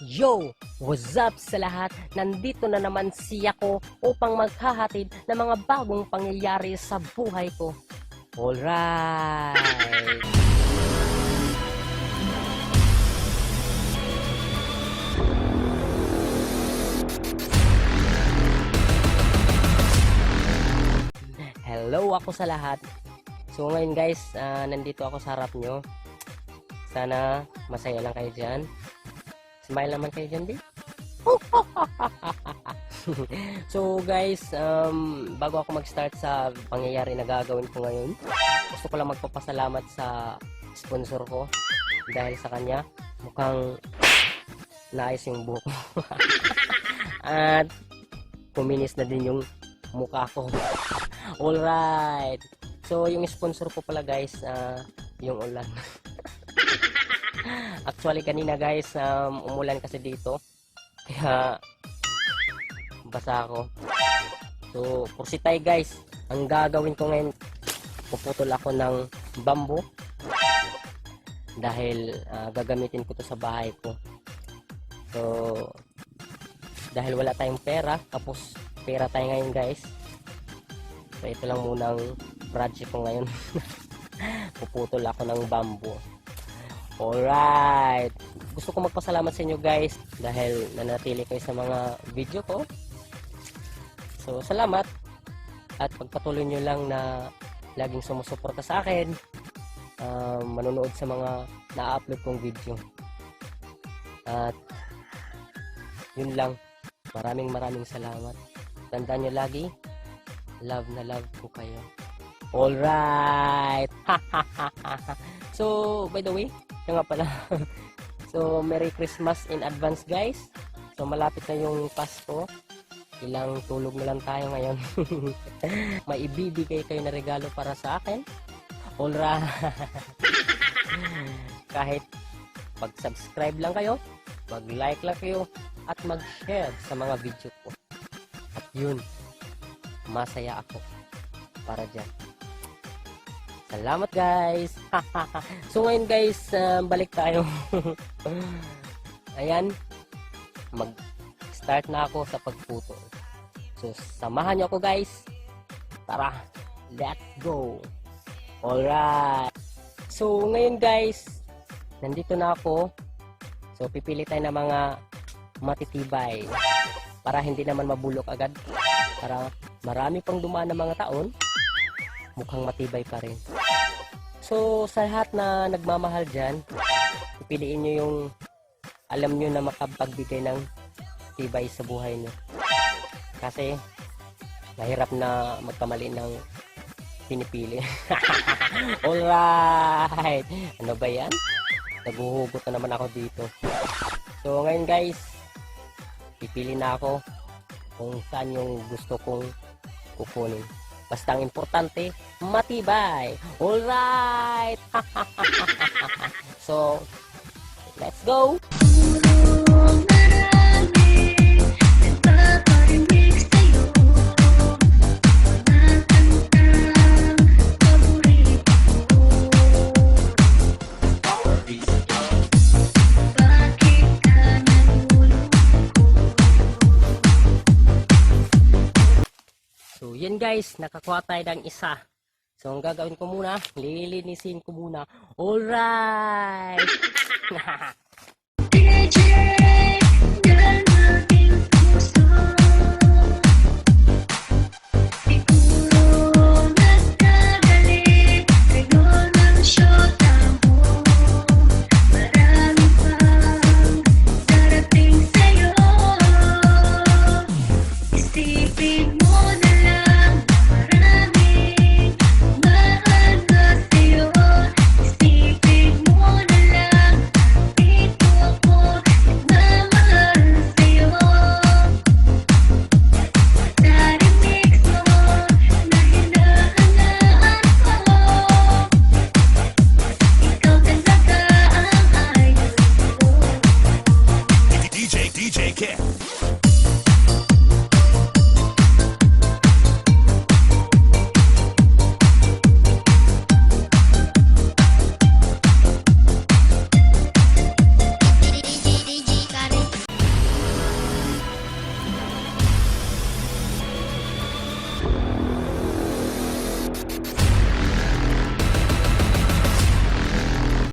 Yo! What's up sa lahat? Nandito na naman ako upang maghahatid ng mga bagong pangyayari sa buhay ko. Alright! Hello ako sa lahat. So ngayon guys, nandito ako sa harap nyo. Sana masaya lang kayo dyan. Smile naman kayo dyan, babe. So guys, bago ako mag-start sa pangyayari na gagawin ko ngayon, gusto ko lang magpapasalamat sa sponsor ko. Dahil sa kanya, mukhang naayos yung buhok ko. At kuminis na din yung mukha ko. Alright. So yung sponsor ko pala guys, yung ulan. Actually kanina guys, umulan kasi dito. Kaya basa ako. So pursitay guys, ang gagawin ko ngayon, puputol ako ng bamboo. Dahil gagamitin ko to sa bahay ko. So dahil wala tayong pera, tapos pera tayo ngayon guys. So ito lang munang project ko ngayon. Puputol ako ng bamboo. Alright, gusto ko magpasalamat sa inyo guys dahil nanatili kayo sa mga video ko. So salamat at pagpatuloy nyo lang na laging sumusuporta sa akin, manonood sa mga na-upload kong video. At yun lang, maraming salamat. Tandaan nyo lagi, love na love ko kayo. Alright. So by the way, nga pala. So, Merry Christmas in advance guys. So, malapit na yung Pasko. Ilang tulog na lang tayo ngayon. May ibibigay kayo na regalo para sa akin. Alright. Kahit pag-subscribe lang kayo, mag-like lang kayo, at mag-share sa mga video ko. At yun, masaya ako para dyan. Salamat guys. So ngayon guys, balik tayo. Ayan, mag-start na ako sa pagputol. So samahan niyo ako guys. Tara, let's go. Alright. So ngayon guys, nandito na ako. So pipili tayo ng mga matitibay para hindi naman mabulok agad. Para marami pang dumaan ng mga taon, mukhang matibay pa rin. So, sa lahat na nagmamahal dyan, pipiliin nyo yung alam nyo na makapagbigay ng tibay sa buhay nyo. Kasi, mahirap na magkamali ng pinipili. Alright! Ano ba yan? Naguhugot na naman ako dito. So, ngayon guys, pipili na ako kung saan yung gusto kong kukunin. Basta ang importante, matibay. Alright! So, let's go! So, yan guys, nakakuha tayo ng isa. So, ang gagawin ko muna, lilinisin ko muna. Alright!